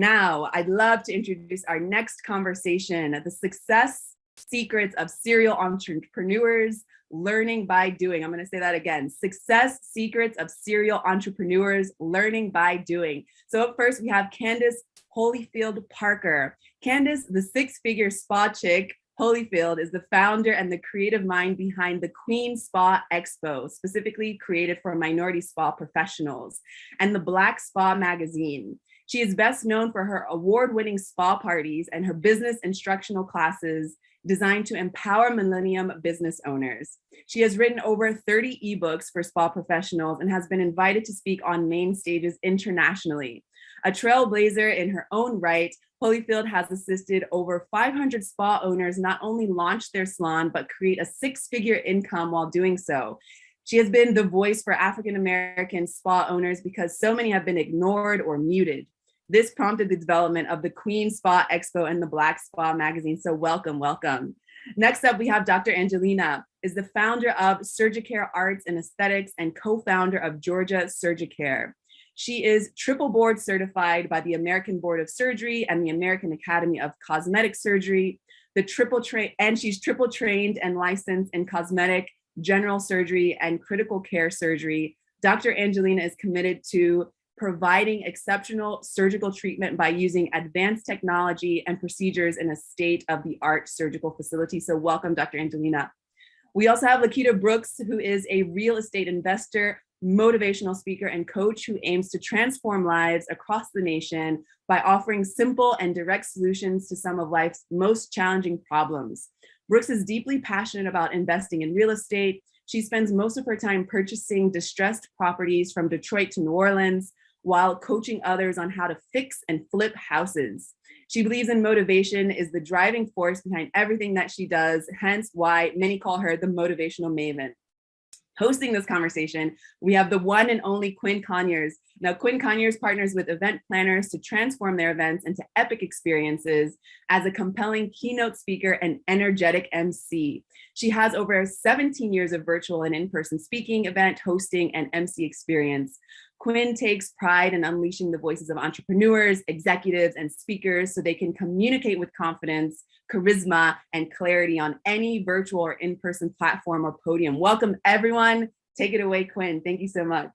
Now, I'd love to introduce our next conversation, the success secrets of serial entrepreneurs, learning by doing. I'm going to say that again, success secrets of serial entrepreneurs, learning by doing. So up first, we have Candace Holyfield Parker. Candace, the six-figure spa chick, Holyfield is the founder and the creative mind behind the Queen Spa Expo, specifically created for minority spa professionals, and the Black Spa magazine. She is best known for her award-winning spa parties and her business instructional classes designed to empower millennium business owners. She has written over 30 ebooks for spa professionals and has been invited to speak on main stages internationally. A trailblazer in her own right, Holyfield has assisted over 500 spa owners not only launch their salon, but create a six-figure income while doing so. She has been the voice for African-American spa owners because so many have been ignored or muted. This prompted the development of the Queen Spa Expo and the Black Spa magazine. So welcome, welcome. Next up, we have Dr. Angelina, is the founder of Surgicare Arts and Aesthetics and co-founder of Georgia Surgicare. She is triple board certified by the American Board of Surgery and the American Academy of Cosmetic Surgery. And she's triple trained and licensed in cosmetic, general surgery, and critical care surgery. Dr. Angelina is committed to providing exceptional surgical treatment by using advanced technology and procedures in a state-of-the-art surgical facility. So welcome, Dr. Angelina. We also have Lakita Brooks, who is a real estate investor, motivational speaker, and coach who aims to transform lives across the nation by offering simple and direct solutions to some of life's most challenging problems. Brooks is deeply passionate about investing in real estate. She spends most of her time purchasing distressed properties from Detroit to New Orleans, while coaching others on how to fix and flip houses. She believes in motivation is the driving force behind everything that she does, hence why many call her the motivational maven. Hosting this conversation, we have the one and only Quinn Conyers. Now, Quinn Conyers partners with event planners to transform their events into epic experiences as a compelling keynote speaker and energetic MC. She has over 17 years of virtual and in-person speaking, event hosting, and MC experience. Quinn takes pride in unleashing the voices of entrepreneurs, executives, and speakers so they can communicate with confidence, charisma, and clarity on any virtual or in-person platform or podium. Welcome, everyone. Take it away, Quinn. Thank you so much.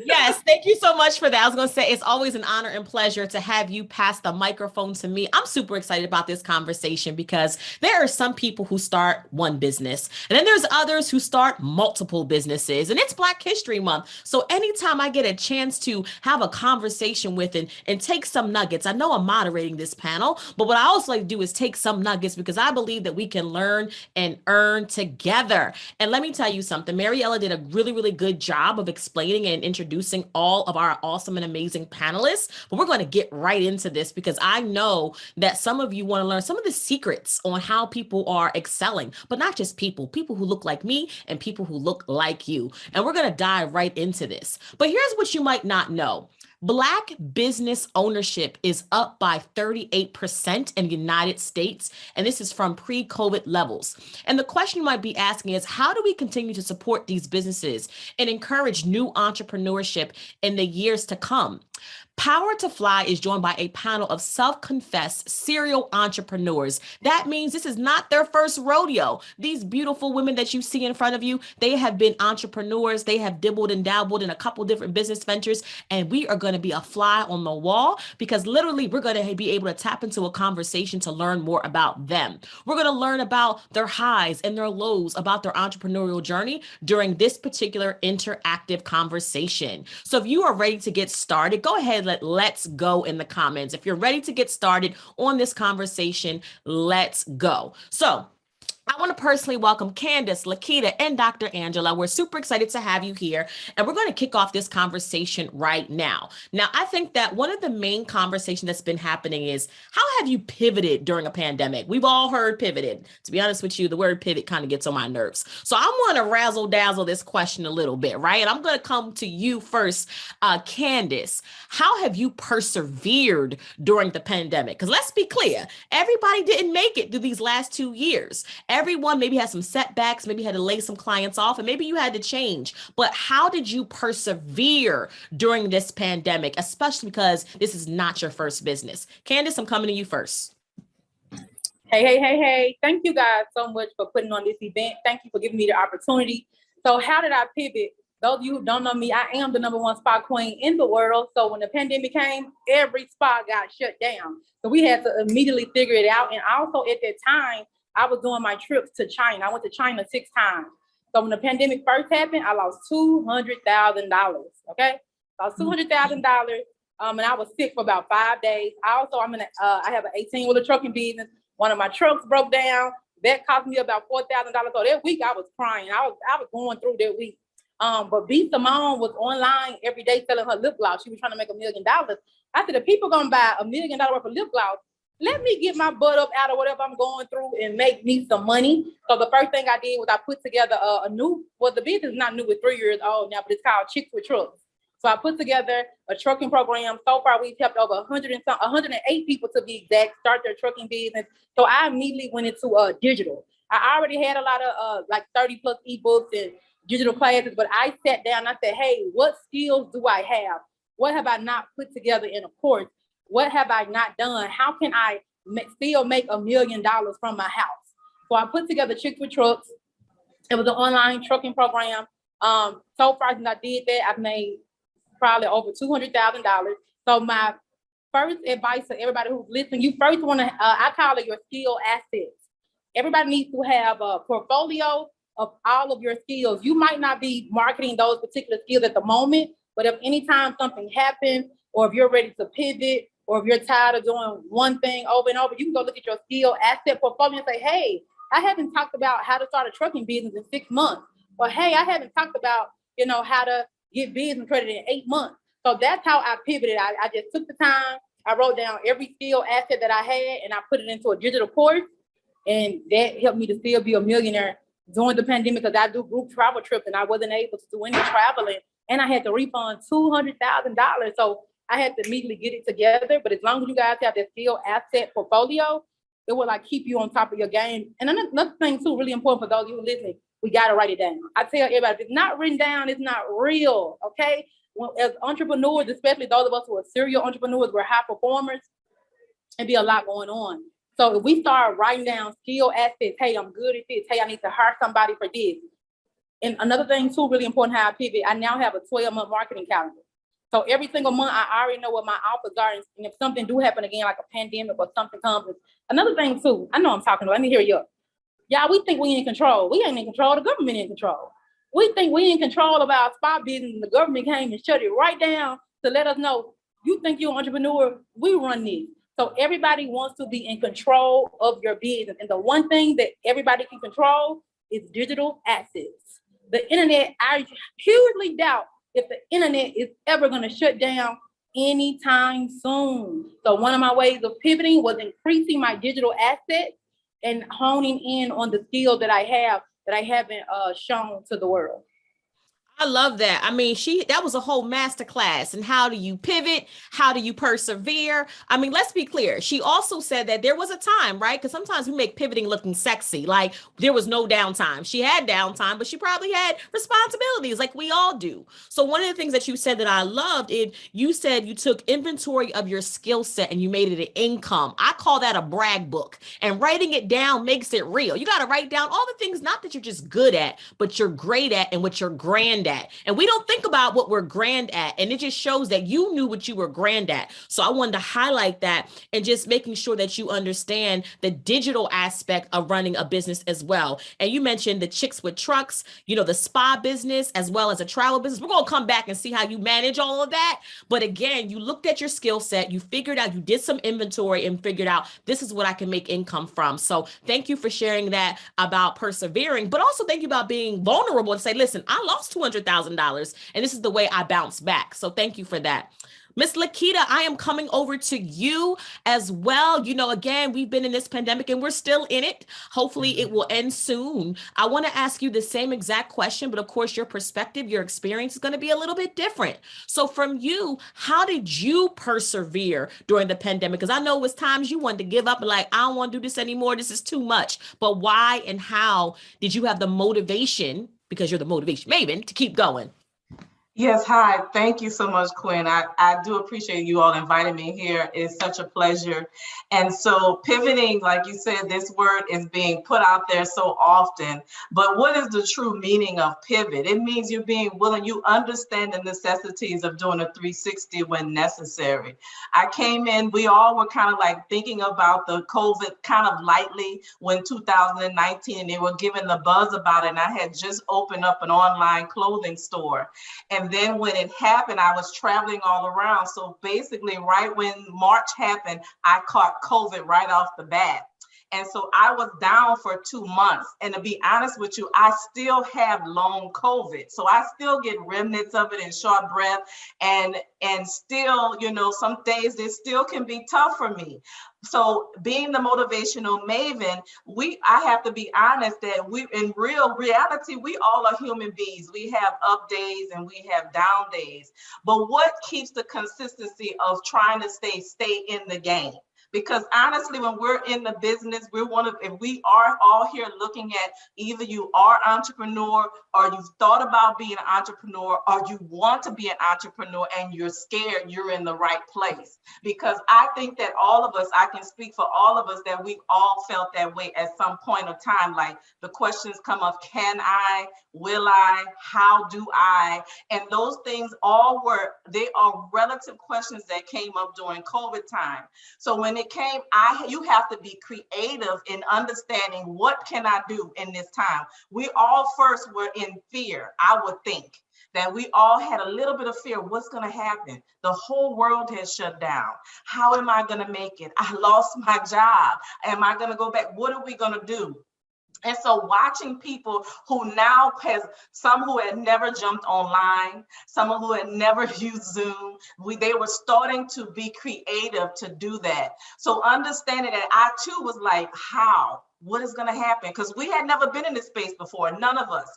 Yes, thank you so much for that. I was going to say, it's always an honor and pleasure to have you pass the microphone to me. I'm super excited about this conversation because there are some people who start one business, and then there's others who start multiple businesses, and it's Black History Month. So anytime I get a chance to have a conversation with and take some nuggets, I know I'm moderating this panel, but what I also like to do is take some nuggets because I believe that we can learn and earn together. And let me tell you something, Mariella did a really, really good job of explaining and introducing all of our awesome and amazing panelists, but we're going to get right into this because I know that some of you want to learn some of the secrets on how people are excelling, but not just people who look like me and people who look like you. And we're going to dive right into this. But here's what you might not know. Black business ownership is up by 38% in the United States, and this is from pre-COVID levels. And the question you might be asking is, how do we continue to support these businesses and encourage new entrepreneurship in the years to come? Power to Fly is joined by a panel of self-confessed serial entrepreneurs. That means this is not their first rodeo. These beautiful women that you see in front of you, they have been entrepreneurs. They have dibbled and dabbled in a couple different business ventures, and we are going to be a fly on the wall because literally we're going to be able to tap into a conversation to learn more about them. We're going to learn about their highs and their lows, about their entrepreneurial journey during this particular interactive conversation. So if you are ready to get started, go ahead, let's go in the comments. If you're ready to get started on this conversation, let's go. So I want to personally welcome Candace, Lakita, and Dr. Angela. We're super excited to have you here, and we're going to kick off this conversation right now. Now, I think that one of the main conversations that's been happening is, how have you pivoted during a pandemic? We've all heard pivoted. To be honest with you, the word pivot kind of gets on my nerves. So I want to razzle dazzle this question a little bit, right? And I'm going to come to you first, Candace. How have you persevered during the pandemic? Because let's be clear, everybody didn't make it through these last 2 years. everyone maybe had some setbacks, maybe had to lay some clients off, and maybe you had to change. But how did you persevere during this pandemic, especially because this is not your first business? Candace, I'm coming to you first. Hey. Thank you guys so much for putting on this event. Thank you for giving me the opportunity. So how did I pivot? Those of you who don't know me, I am the #1 spa queen in the world. So when the pandemic came, every spa got shut down. So we had to immediately figure it out. And also at that time, I was doing my trips to China. I went to China 6 times. So when the pandemic first happened, I lost $200,000. Okay, lost $200,000. And I was sick for about 5 days. I have an 18-wheeler trucking business. One of my trucks broke down. That cost me about $4,000. So that week I was crying. I was going through that week. But B Simone was online every day selling her lip gloss. She was trying to make $1 million. I said, if people gonna buy $1 million worth of lip gloss, let me get my butt up out of whatever I'm going through and make me some money. So the first thing I did was I put together the business is not new, it's 3 years old now, but it's called Chicks with Trucks. So I put together a trucking program. So far, we've helped over 108 people to be exact, start their trucking business. So I immediately went into digital. I already had a lot of like 30 plus ebooks and digital classes, but I sat down and I said, hey, what skills do I have? What have I not put together in a course? What have I not done? How can I still make $1 million from my house? So I put together Chicks with Trucks. It was an online trucking program. So far since I did that, I've made probably over $200,000. So my first advice to everybody who's listening, you first want to, I call it your skill assets. Everybody needs to have a portfolio of all of your skills. You might not be marketing those particular skills at the moment, but if anytime something happens, or if you're ready to pivot, or if you're tired of doing one thing over and over, you can go look at your skill asset portfolio and say, hey, I haven't talked about how to start a trucking business in 6 months. Or hey, I haven't talked about, how to get business credit in 8 months. So that's how I pivoted. I just took the time. I wrote down every skill asset that I had and I put it into a digital course. And that helped me to still be a millionaire during the pandemic because I do group travel trips and I wasn't able to do any traveling. And I had to refund $200,000. So I had to immediately get it together. But as long as you guys have that skill asset portfolio, it will like keep you on top of your game. And another thing too, really important for those of you listening, we got to write it down. I tell everybody, if it's not written down, it's not real, okay? Well, as entrepreneurs, especially those of us who are serial entrepreneurs, we're high performers, and be a lot going on. So if we start writing down skill assets, hey, I'm good at this. Hey, I need to hire somebody for this. And another thing too, really important how I pivot, I now have a 12-month marketing calendar. So every single month, I already know what my offers are. And if something do happen again, like a pandemic or something comes. Another thing too, I know I'm talking to, let me hear you up. Y'all, we think we in control. We ain't in control. The government in control. We think we in control of our spa business, and the government came and shut it right down to let us know, you think you're an entrepreneur, we run this. So everybody wants to be in control of your business. And the one thing that everybody can control is digital assets. The internet, I hugely doubt if the internet is ever going to shut down anytime soon. So one of my ways of pivoting was increasing my digital assets and honing in on the skills that I haven't shown to the world. I love that. I mean, that was a whole masterclass. And how do you pivot? How do you persevere? I mean, let's be clear. She also said that there was a time, right? Because sometimes we make pivoting looking sexy, like there was no downtime. She had downtime, but she probably had responsibilities like we all do. So one of the things that you said that I loved is you said you took inventory of your skill set and you made it an income. I call that a brag book, and writing it down makes it real. You got to write down all the things, not that you're just good at, but you're great at and what you're grand at. And we don't think about what we're grand at. And it just shows that you knew what you were grand at. So I wanted to highlight that and just making sure that you understand the digital aspect of running a business as well. And you mentioned the Chicks with Trucks, the spa business, as well as a travel business. We're going to come back and see how you manage all of that. But again, you looked at your skill set, you figured out, you did some inventory and figured out this is what I can make income from. So thank you for sharing that about persevering, but also thank you about being vulnerable and say, listen, I lost $200,000 and this is the way I bounce back. So thank you for that. Miss Lakita, I am coming over to you as well. You know, again, we've been in this pandemic and we're still in it. Hopefully it will end soon. I want to ask you the same exact question, but of course your perspective, your experience is going to be a little bit different. So from you, how did you persevere during the pandemic? Because I know it was times you wanted to give up and like, I don't want to do this anymore. This is too much. But why and how did you have the motivation, because you're the motivation maven, to keep going? Yes, hi. Thank you so much, Quinn. I do appreciate you all inviting me here. It's such a pleasure. And so pivoting, like you said, this word is being put out there so often. But what is the true meaning of pivot? It means you're being willing, you understand the necessities of doing a 360 when necessary. I came in, we all were kind of like thinking about the COVID kind of lightly when 2019, and they were giving the buzz about it. And I had just opened up an online clothing store. And then when it happened, I was traveling all around. So basically, right when March happened, I caught COVID right off the bat. And so I was down for 2 months. And to be honest with you, I still have long COVID. So I still get remnants of it in short breath. And still, you know, some days it still can be tough for me. So being the motivational maven, I have to be honest that we, in real reality, we all are human beings. We have up days and we have down days. But what keeps the consistency of trying to stay in the game? Because honestly, when we're in the business, if we are all here looking at either you are entrepreneur or you've thought about being an entrepreneur or you want to be an entrepreneur and you're scared, you're in the right place. Because I think that all of us, I can speak for all of us, that we've all felt that way at some point of time. Like the questions come up, can I, will I, how do I? And those things they are relative questions that came up during COVID time. So when it came, you have to be creative in understanding what can I do in this time. We all first were in fear, I would think. That we all had a little bit of fear. What's going to happen? The whole world has shut down. How am I going to make it? I lost my job. Am I going to go back? What are we going to do? And so watching people who now some who had never jumped online, some who had never used Zoom, they were starting to be creative to do that. So understanding that I too was like, how? What is going to happen? Because we had never been in this space before, none of us.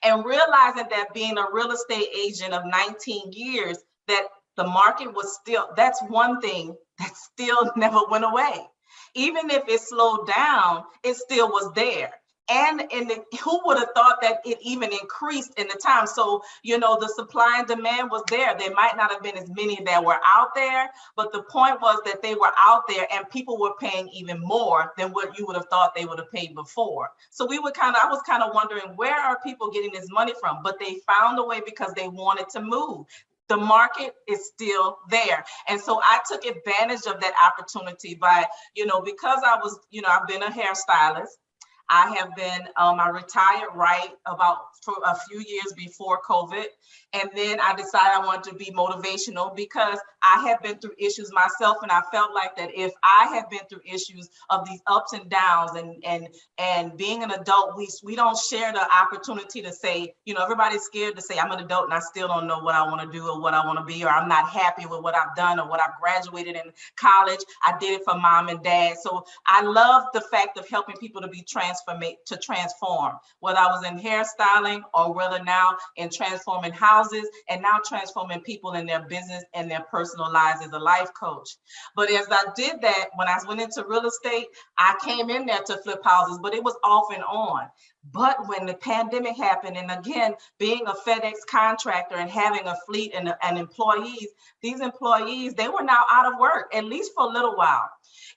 And realizing that being a real estate agent of 19 years, that the market was still, that's one thing that still never went away. Even if it slowed down, it still was there. And who would have thought that it even increased in the time? So, you know, the supply and demand was there. There might not have been as many that were out there, but the point was that they were out there and people were paying even more than what you would have thought they would have paid before. So I was kind of wondering, where are people getting this money from? But they found a way because they wanted to move. The market is still there. And so I took advantage of that opportunity by, you know, because I've been a hairstylist. I have been, I retired for a few years before COVID. And then I decided I wanted to be motivational because I have been through issues myself. And I felt like that if I have been through issues of these ups and downs and being an adult, we don't share the opportunity to say, you know, everybody's scared to say I'm an adult and I still don't know what I want to do or what I want to be, or I'm not happy with what I've done or what I've graduated in college. I did it for mom and dad. So I love the fact of helping people to be transform, whether I was in hairstyling or whether now in transforming houses and now transforming people in their business and their personal lives as a life coach. But as I did that, when I went into real estate, I came in there to flip houses, but it was off and on. But when the pandemic happened, and again, being a Fedex contractor and having a fleet and employees, these employees, they were now out of work, at least for a little while.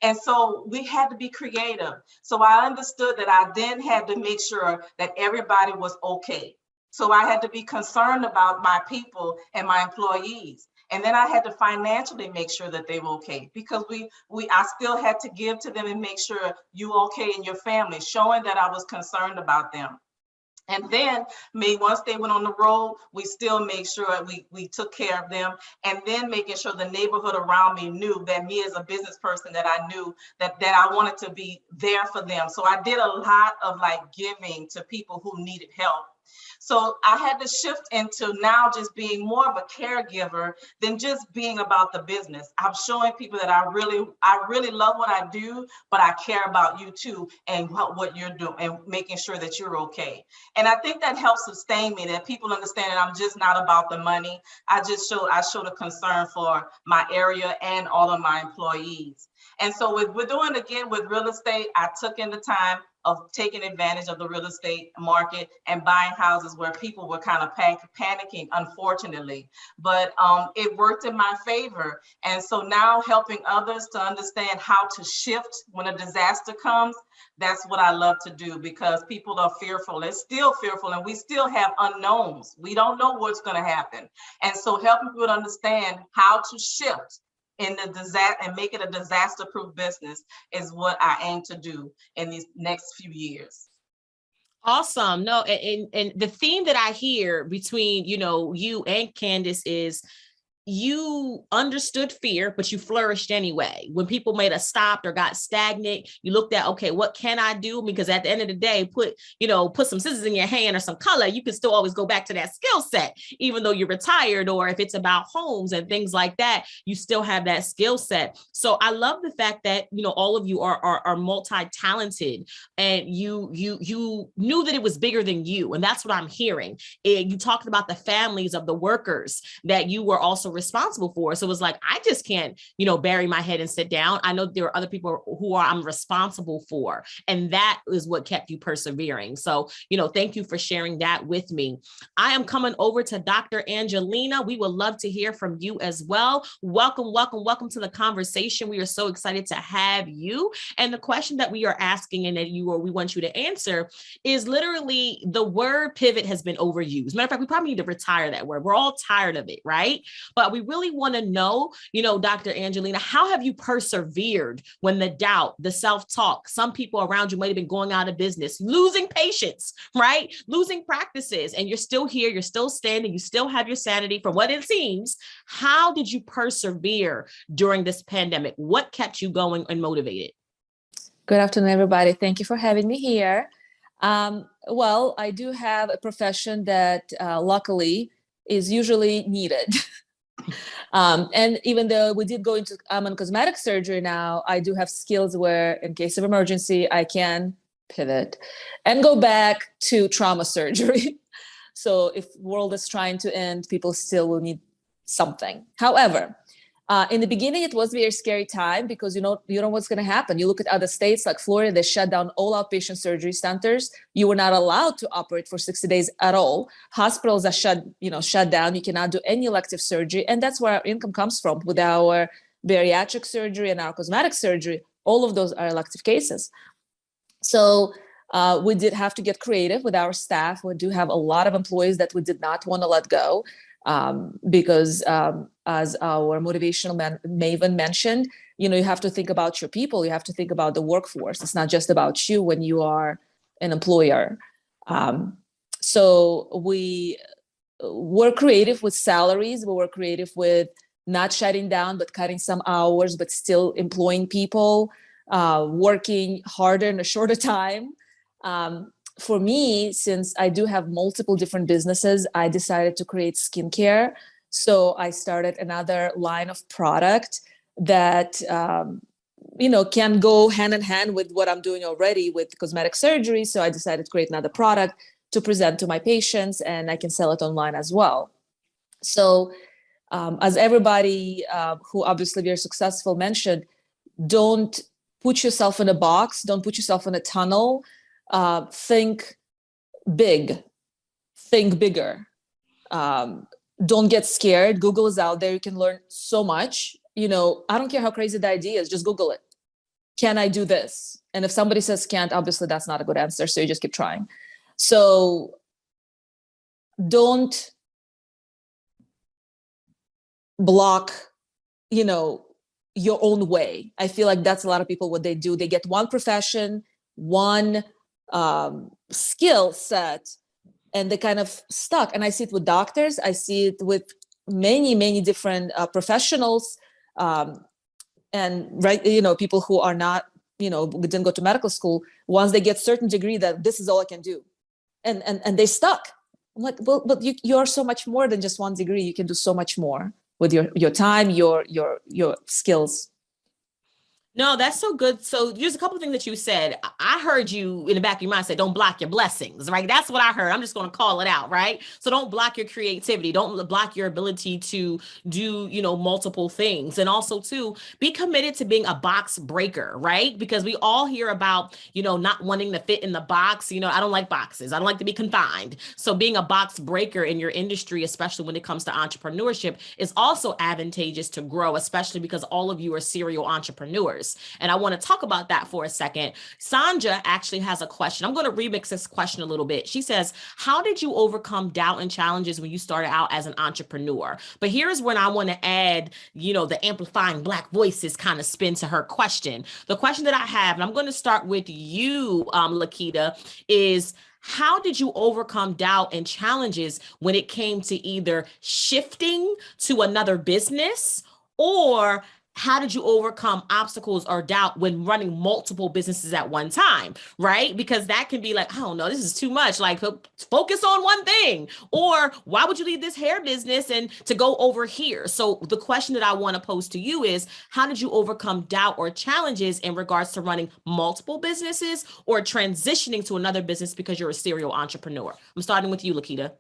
And so we had to be creative. So I understood that I then had to make sure that everybody was okay. So I had to be concerned about my people and my employees. And then I had to financially make sure that they were okay, because I still had to give to them and make sure you okay in your family, showing that I was concerned about them. And then once they went on the road, we still made sure we took care of them, and then making sure the neighborhood around me knew that me as a business person, that I knew that I wanted to be there for them. So I did a lot of like giving to people who needed help. So I had to shift into now just being more of a caregiver than just being about the business. I'm showing people that I really love what I do, but I care about you too, and what you're doing, and making sure that you're okay. And I think that helps sustain me, that people understand that I'm just not about the money. I showed a concern for my area and all of my employees. And so we're doing again with real estate, I took in the time of taking advantage of the real estate market and buying houses where people were kind of panicking, unfortunately. But it worked in my favor. And so now helping others to understand how to shift when a disaster comes, that's what I love to do, because people are fearful. They're still fearful, and we still have unknowns. We don't know what's going to happen. And so helping people to understand how to shift in the disaster and make it a disaster-proof business is what I aim to do in these next few years. Awesome. No, and the theme that I hear between, you and Candace is you understood fear, but you flourished anyway. When people made a stop or got stagnant, you looked at, okay, what can I do? Because at the end of the day, put some scissors in your hand or some color, you can still always go back to that skill set, even though you're retired, or if it's about homes and things like that, you still have that skill set. So I love the fact that, all of you are multi-talented, and you knew that it was bigger than you. And that's what I'm hearing. You talked about the families of the workers that you were also responsible for. So it was like, I just can't, bury my head and sit down. I know there are other people who I'm responsible for. And that is what kept you persevering. So, thank you for sharing that with me. I am coming over to Dr. Angelina. We would love to hear from you as well. Welcome, welcome, welcome to the conversation. We are so excited to have you. And the question that we are asking, and that we want you to answer, is literally, the word pivot has been overused. Matter of fact, we probably need to retire that word. We're all tired of it, right? But we really want to know, Dr. Angelina, how have you persevered when the doubt, the self-talk, some people around you might have been going out of business, losing patients, right? Losing practices, and you're still here, you're still standing, you still have your sanity from what it seems. How did you persevere during this pandemic? What kept you going and motivated? Good afternoon, everybody. Thank you for having me here. Well, I do have a profession that luckily is usually needed. And even though we did go into, I'm on cosmetic surgery now, I do have skills where in case of emergency, I can pivot and go back to trauma surgery. So if world is trying to end, people still will need something. However, in the beginning, it was a very scary time because you know what's going to happen. You look at other states like Florida, they shut down all outpatient surgery centers. You were not allowed to operate for 60 days at all. Hospitals are shut down. You cannot do any elective surgery. And that's where our income comes from with our bariatric surgery and our cosmetic surgery. All of those are elective cases. So we did have to get creative with our staff. We do have a lot of employees that we did not want to let go. Because as our motivational Maven mentioned, you have to think about your people. You have to think about the workforce. It's not just about you when you are an employer. So we were creative with salaries. We were creative with not shutting down, but cutting some hours, but still employing people, working harder in a shorter time. For me, since I do have multiple different businesses, I decided to create skincare. So I started another line of product that, can go hand in hand with what I'm doing already with cosmetic surgery. So I decided to create another product to present to my patients, and I can sell it online as well. So as everybody who obviously very successful mentioned, don't put yourself in a box, don't put yourself in a tunnel. Think big, think bigger. Don't get scared. Google is out there. You can learn so much. I don't care how crazy the idea is, just Google it. Can I do this? And if somebody says can't, obviously that's not a good answer. So you just keep trying. So don't block, your own way. I feel like that's a lot of people, what they do. They get one profession, one skill set, and they kind of stuck. And I see it with doctors. I see it with many different professionals, and people who are not, didn't go to medical school. Once they get certain degree that this is all I can do, and they stuck. I'm like, well, but you're so much more than just one degree. You can do so much more with your time, your skills. No, that's so good. So there's a couple of things that you said. I heard you in the back of your mind say, don't block your blessings, right? That's what I heard. I'm just going to call it out, right? So don't block your creativity. Don't block your ability to do, multiple things. And also too, be committed to being a box breaker, right? Because we all hear about, not wanting to fit in the box. I don't like boxes. I don't like to be confined. So being a box breaker in your industry, especially when it comes to entrepreneurship, is also advantageous to grow, especially because all of you are serial entrepreneurs. And I want to talk about that for a second. Sandra actually has a question. I'm going to remix this question a little bit. She says, how did you overcome doubt and challenges when you started out as an entrepreneur? But here's when I want to add, the amplifying Black voices kind of spin to her question. The question that I have, and I'm going to start with you, Lakita, is how did you overcome doubt and challenges when it came to either shifting to another business, or how did you overcome obstacles or doubt when running multiple businesses at one time, right? Because that can be like, I don't know, this is too much. Like, focus on one thing. Or why would you leave this hair business and to go over here? So the question that I want to pose to you is, how did you overcome doubt or challenges in regards to running multiple businesses or transitioning to another business because you're a serial entrepreneur? I'm starting with you, Lakita.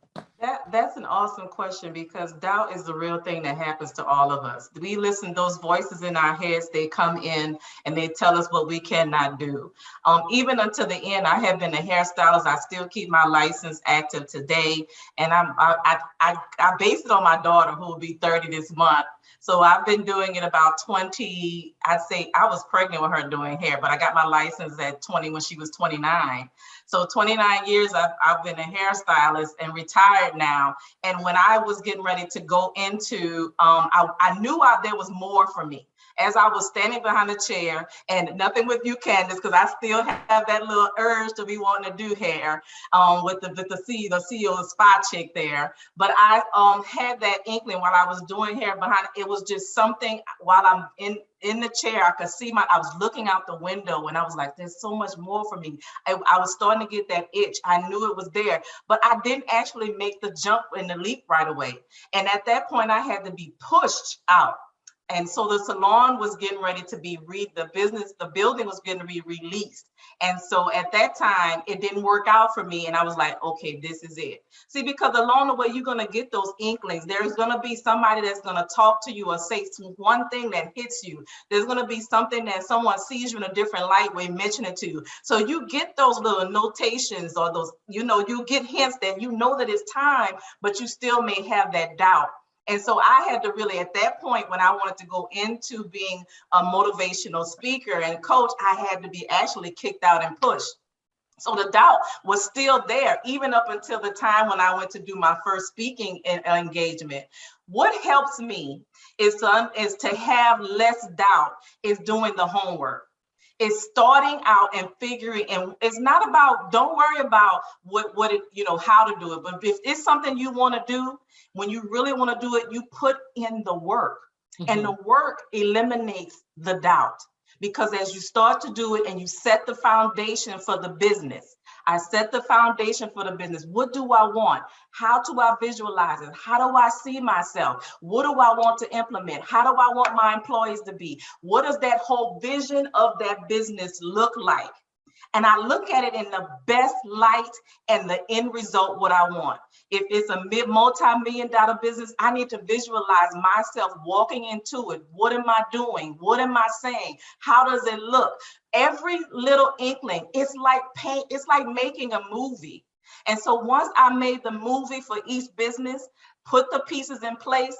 That's an awesome question, because doubt is the real thing that happens to all of us. We listen, those voices in our heads, they come in and they tell us what we cannot do. Even until the end, I have been a hairstylist. I still keep my license active today. And I base it on my daughter, who will be 30 this month. So I've been doing it about 20, I'd say I was pregnant with her doing hair, but I got my license at 20 when she was 29. So 29 years, I've been a hairstylist and retired now. And when I was getting ready to go into, I knew there was more for me. As I was standing behind the chair, and nothing with you, Candace, because I still have that little urge to be wanting to do hair with the CEO, the spot chick there. But I had that inkling while I was doing hair behind. It was just something while I'm in the chair, I could see I was looking out the window and I was like, there's so much more for me. I was starting to get that itch. I knew it was there, but I didn't actually make the jump and the leap right away. And at that point, I had to be pushed out. And so the salon was getting ready to be the building was going to be released. And so at that time, it didn't work out for me. And I was like, okay, this is it. See, because along the way, you're going to get those inklings. There's going to be somebody that's going to talk to you or say one thing that hits you. There's going to be something that someone sees you in a different light way, mention it to you. So you get those little notations or those, you get hints that that it's time, but you still may have that doubt. And so I had to really, at that point, when I wanted to go into being a motivational speaker and coach, I had to be actually kicked out and pushed. So the doubt was still there, even up until the time when I went to do my first speaking engagement. What helps me is to have less doubt, is doing the homework. It's starting out and figuring, and it's not about, don't worry about how to do it. But if it's something you want to do, when you really want to do it, you put in the work. Mm-hmm. And the work eliminates the doubt. Because as you start to do it and you set the foundation for the business, I set the foundation for the business. What do I want? How do I visualize it? How do I see myself? What do I want to implement? How do I want my employees to be? What does that whole vision of that business look like? And I look at it in the best light and the end result, what I want. If it's a multi-million-dollar business, I need to visualize myself walking into it. What am I doing? What am I saying? How does it look? Every little inkling, it's like paint, it's like making a movie. And so once I made the movie for each business, put the pieces in place,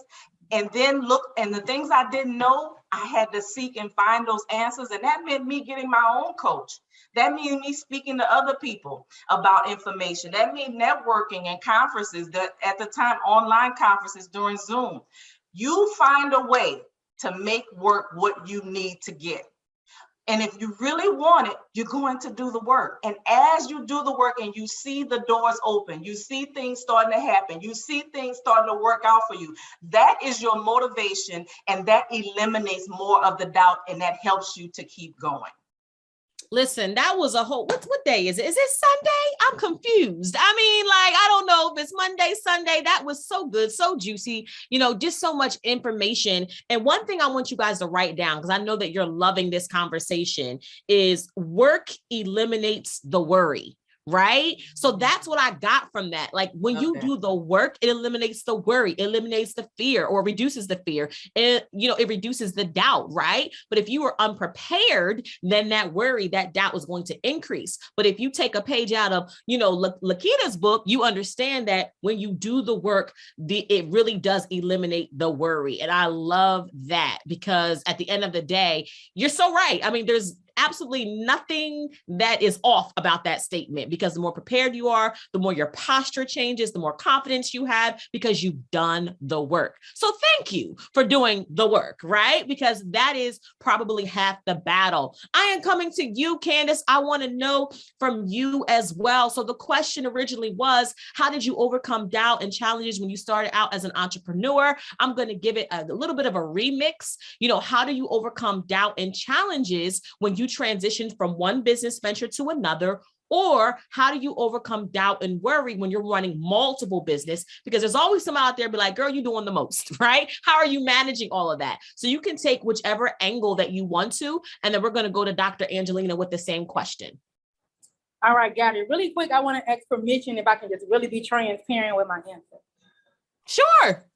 and then look, and the things I didn't know, I had to seek and find those answers. And that meant me getting my own coach. That means me speaking to other people about information. That means networking and conferences, that at the time, online conferences during Zoom. You find a way to make work what you need to get. And if you really want it, you're going to do the work. And as you do the work and you see the doors open, you see things starting to happen, you see things starting to work out for you, that is your motivation, and that eliminates more of the doubt, and that helps you to keep going. Listen, that was a whole, what day is it? Is it Sunday? I'm confused. I mean, like, I don't know if it's Monday, Sunday. That was so good, so juicy, just so much information. And one thing I want you guys to write down, because I know that you're loving this conversation, is work eliminates the worry. Right? So that's what I got from that. Like when you do the work, it eliminates the worry, it eliminates the fear, or reduces the fear. It reduces the doubt, right? But if you were unprepared, then that worry, that doubt was going to increase. But if you take a page out of, Lakita's book, you understand that when you do the work, it really does eliminate the worry. And I love that, because at the end of the day, you're so right. I mean, there's absolutely nothing that is off about that statement, because the more prepared you are, the more your posture changes, the more confidence you have, because you've done the work. So thank you for doing the work, right? Because that is probably half the battle. I am coming to you, Candace. I want to know from you as well. So the question originally was, how did you overcome doubt and challenges when you started out as an entrepreneur? I'm going to give it a little bit of a remix. How do you overcome doubt and challenges when you transition from one business venture to another? Or how do you overcome doubt and worry when you're running multiple business? Because there's always someone out there be like, girl, you're doing the most, right? How are you managing all of that? So you can take whichever angle that you want to, and then we're going to go to Dr. Angelina with the same question. All right, got it. Really quick, I want to ask permission if I can just really be transparent with my answer. Sure.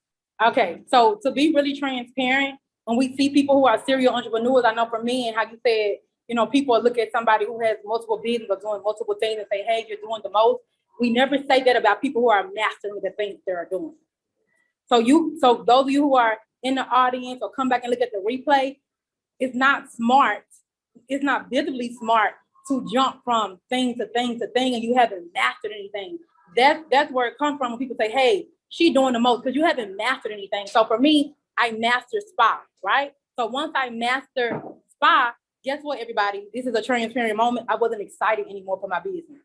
Okay, so to be really transparent, when we see people who are serial entrepreneurs, I know for me, and how you said, people look at somebody who has multiple businesses or doing multiple things and say, hey, you're doing the most. We never say that about people who are mastering the things they're doing. So those of you who are in the audience or come back and look at the replay, it's not smart. It's not visibly smart to jump from thing to thing to thing and you haven't mastered anything. That's where it comes from when people say, hey, she's doing the most, because you haven't mastered anything. So for me, I mastered spa, right? So once I mastered spa, guess what, everybody? This is a transparent moment. I wasn't excited anymore for my business.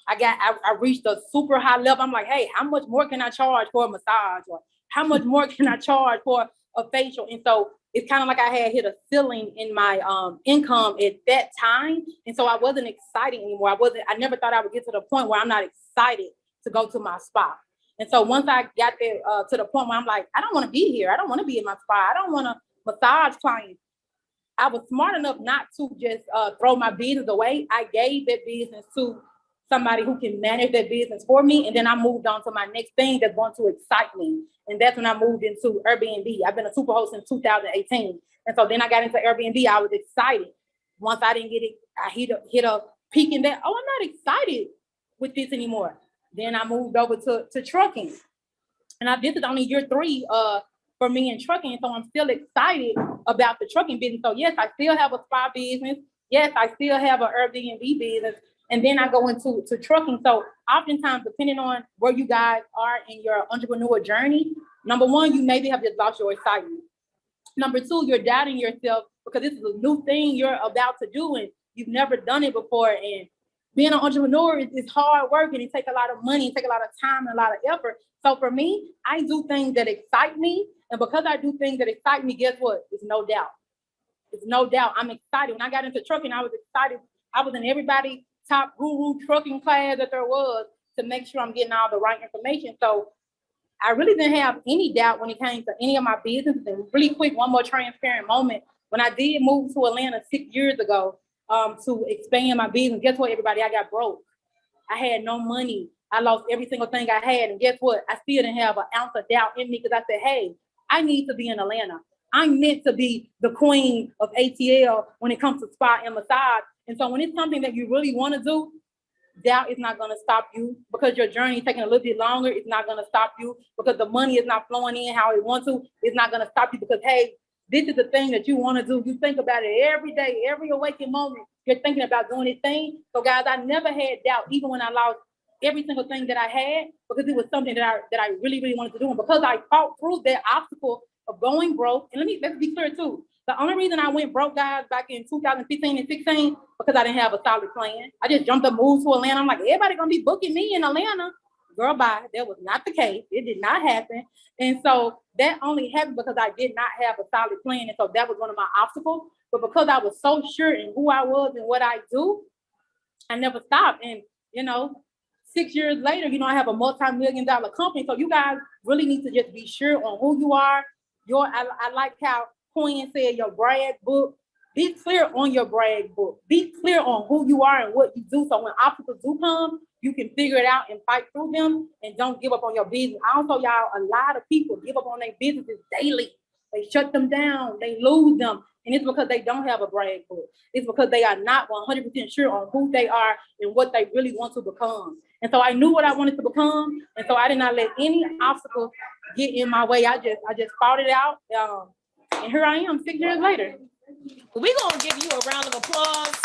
I reached a super high level. I'm like, hey, how much more can I charge for a massage? Or how much more can I charge for a facial? And so it's kind of like I had hit a ceiling in my income at that time. And so I wasn't excited anymore. I never thought I would get to the point where I'm not excited to go to my spa. And so once I got there to the point where I'm like, I don't want to be here. I don't want to be in my spa. I don't want to massage clients. I was smart enough not to just throw my business away. I gave that business to somebody who can manage that business for me. And then I moved on to my next thing that's going to excite me. And that's when I moved into Airbnb. I've been a superhost since 2018. And so then I got into Airbnb. I was excited. Once I didn't get it, I hit a peak in that. Oh, I'm not excited with this anymore. Then I moved over to trucking. And this is only year 3 for me in trucking. So I'm still excited about the trucking business. So yes, I still have a spa business. Yes, I still have an Airbnb business. And then I go into trucking. So oftentimes, depending on where you guys are in your entrepreneur journey, number one, you maybe have just lost your excitement. Number 2, you're doubting yourself because this is a new thing you're about to do and you've never done it before. And being an entrepreneur is hard work and it takes a lot of money, it takes a lot of time and a lot of effort. So for me, I do things that excite me. And because I do things that excite me, guess what? It's no doubt. It's no doubt. I'm excited. When I got into trucking, I was excited. I was in everybody's top guru trucking class that there was to make sure I'm getting all the right information. So I really didn't have any doubt when it came to any of my businesses. And really quick, one more transparent moment. When I did move to Atlanta 6 years ago to expand my business, guess what, everybody? I got broke. I had no money. I lost every single thing I had. And guess what? I still didn't have an ounce of doubt in me because I said, hey, I need to be in Atlanta. I'm meant to be the queen of ATL when it comes to spa and massage. And so when it's something that you really want to do, doubt is not going to stop you because your journey is taking a little bit longer. It's not going to stop you because the money is not flowing in how it wants to. It's not going to stop you because, hey, this is the thing that you want to do. You think about it every day, every awakened moment. You're thinking about doing this thing. So guys, I never had doubt, even when I lost every single thing that I had, because it was something that I really, really wanted to do. And because I fought through that obstacle of going broke, and let's be clear too. The only reason I went broke, guys, back in 2015 and 16, because I didn't have a solid plan. I just jumped up, moved to Atlanta. I'm like, everybody gonna be booking me in Atlanta. Girl, bye. That was not the case. It did not happen. And so that only happened because I did not have a solid plan. And so that was one of my obstacles. But because I was so sure in who I was and what I do, I never stopped. And, 6 years later, I have a multi-million-dollar company. So you guys really need to just be sure on who you are. I like how Quinn said your brag book. Be clear on your brag book. Be clear on who you are and what you do. So when obstacles do come, you can figure it out and fight through them and don't give up on your business. I also, y'all, a lot of people give up on their businesses daily. They shut them down. They lose them. And it's because they don't have a brag book. It's because they are not 100% sure on who they are and what they really want to become. And so I knew what I wanted to become. And so I did not let any obstacle get in my way. I just fought it out. And here I am 6 years later. We're going to give you a round of applause.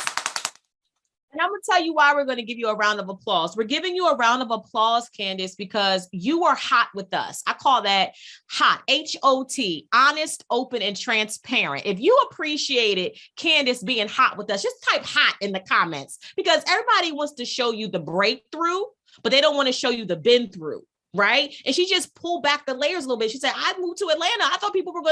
And I'm going to tell you why we're going to give you a round of applause. We're giving you a round of applause, Candace, because you are hot with us. I call that hot, H-O-T, honest, open, and transparent. If you appreciated Candace being hot with us, just type hot in the comments, because everybody wants to show you the breakthrough, but they don't want to show you the been through. Right. And she just pulled back the layers a little bit. She said, I moved to Atlanta. I thought people were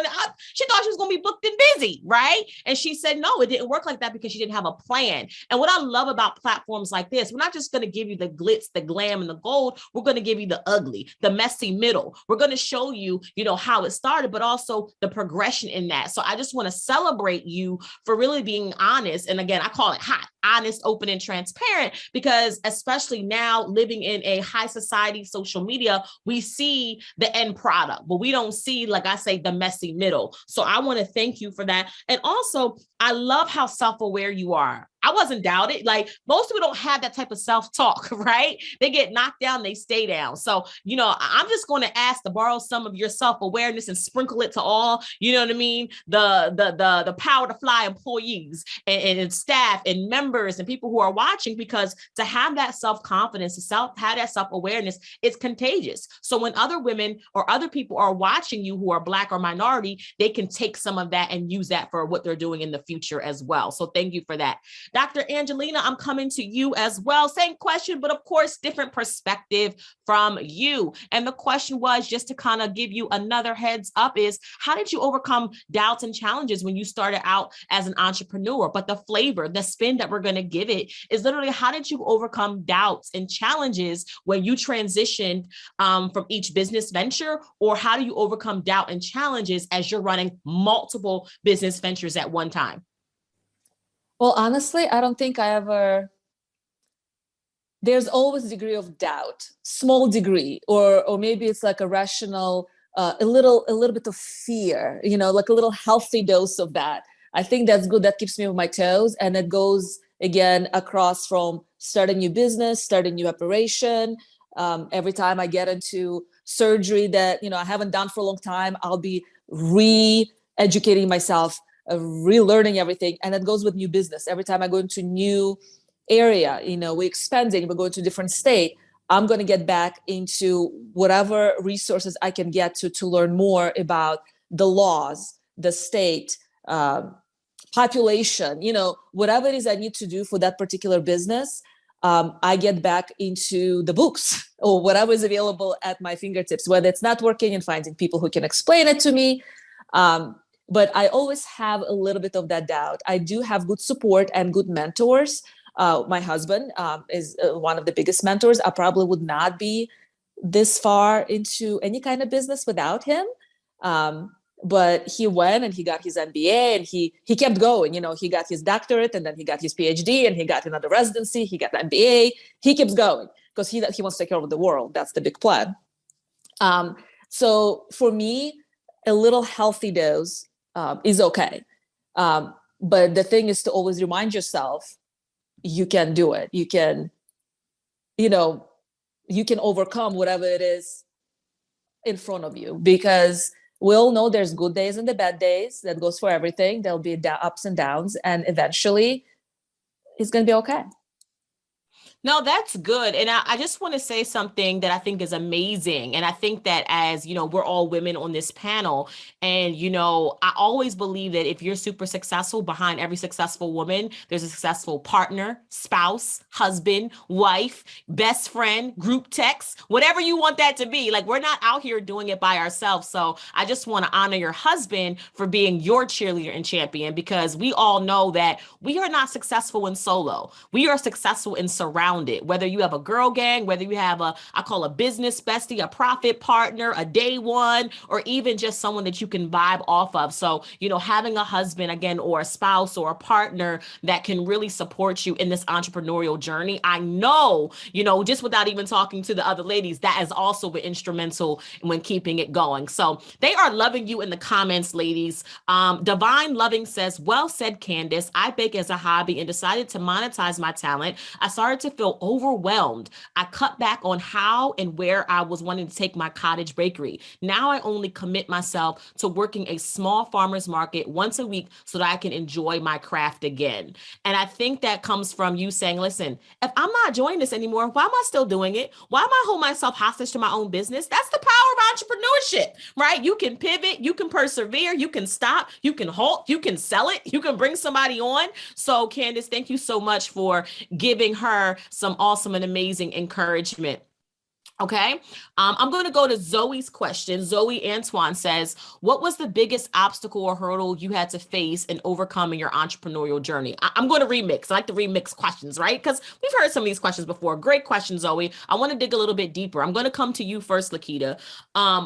she thought she was going to be booked and busy. Right. And she said, no, it didn't work like that because she didn't have a plan. And what I love about platforms like this, we're not just going to give you the glitz, the glam, and the gold. We're going to give you the ugly, the messy middle. We're going to show you, how it started, but also the progression in that. So I just want to celebrate you for really being honest. And again, I call it hot, honest, open, and transparent, because especially now living in a high society, social media, we see the end product, but we don't see, like I say, the messy middle. So I want to thank you for that. And also, I love how self-aware you are. I wasn't doubted. Like, most people don't have that type of self-talk, right? They get knocked down, they stay down. So, I'm just going to ask to borrow some of your self-awareness and sprinkle it to all, what I mean? The Power to Fly employees and staff and members and people who are watching, because to have that self-confidence, have that self-awareness, it's contagious. So when other women or other people are watching you who are Black or minority, they can take some of that and use that for what they're doing in the future as well. So thank you for that. Dr. Angelina, I'm coming to you as well. Same question, but of course, different perspective from you. And the question was, just to kind of give you another heads up, is how did you overcome doubts and challenges when you started out as an entrepreneur? But the flavor, the spin that we're going to give it is literally, how did you overcome doubts and challenges when you transitioned from each business venture? Or how do you overcome doubt and challenges as you're running multiple business ventures at one time? Well, honestly, I don't think there's always a degree of doubt, small degree, or maybe it's like a rational, a little bit of fear, like a little healthy dose of that. I think that's good. That keeps me on my toes. And it goes again across from starting new business, starting new operation. Every time I get into surgery that, I haven't done for a long time, I'll be re-educating myself, relearning everything. And that goes with new business. Every time I go into new area, we're expanding, we're going to a different state, I'm going to get back into whatever resources I can get to learn more about the laws, the state, population, whatever it is I need to do for that particular business. I get back into the books or whatever is available at my fingertips, whether it's networking and finding people who can explain it to me. But I always have a little bit of that doubt. I do have good support and good mentors. My husband is one of the biggest mentors. I probably would not be this far into any kind of business without him. But he went and he got his MBA and he kept going. He got his doctorate and then he got his PhD and he got another residency. He got an MBA. He keeps going because he wants to take care of the world. That's the big plan. So for me, a little healthy dose is okay. But the thing is to always remind yourself, you can do it. You can overcome whatever it is in front of you, because we all know there's good days and the bad days. That goes for everything. There'll be ups and downs, and eventually it's going to be okay. No, that's good. And I just want to say something that I think is amazing. And I think that as, we're all women on this panel, and, I always believe that if you're super successful, behind every successful woman, there's a successful partner, spouse, husband, wife, best friend, group text, whatever you want that to be. Like, we're not out here doing it by ourselves. So I just want to honor your husband for being your cheerleader and champion, because we all know that we are not successful in solo. We are successful in surrounding. Whether you have a girl gang, whether you have I call a business bestie, a profit partner, a day one, or even just someone that you can vibe off of. So, having a husband again, or a spouse or a partner that can really support you in this entrepreneurial journey. I know, just without even talking to the other ladies, that has also been instrumental when keeping it going. So they are loving you in the comments, ladies. Divine Loving says, well said, Candace. I bake as a hobby and decided to monetize my talent. I started to feel overwhelmed. I cut back on how and where I was wanting to take my cottage bakery. Now I only commit myself to working a small farmer's market once a week so that I can enjoy my craft again. And I think that comes from you saying, listen, if I'm not enjoying this anymore, why am I still doing it? Why am I holding myself hostage to my own business? That's the power of entrepreneurship, right? You can pivot, you can persevere, you can stop, you can halt, you can sell it, you can bring somebody on. So Candace, thank you so much for giving her some awesome and amazing encouragement. Okay, I'm going to go to Zoe's question. Zoe Antoine says, what was the biggest obstacle or hurdle you had to face in overcoming your entrepreneurial journey? I'm going to remix. I like to remix questions, right? Because we've heard some of these questions before. Great question, Zoe. I want to dig a little bit deeper. I'm going to come to you first, Lakita.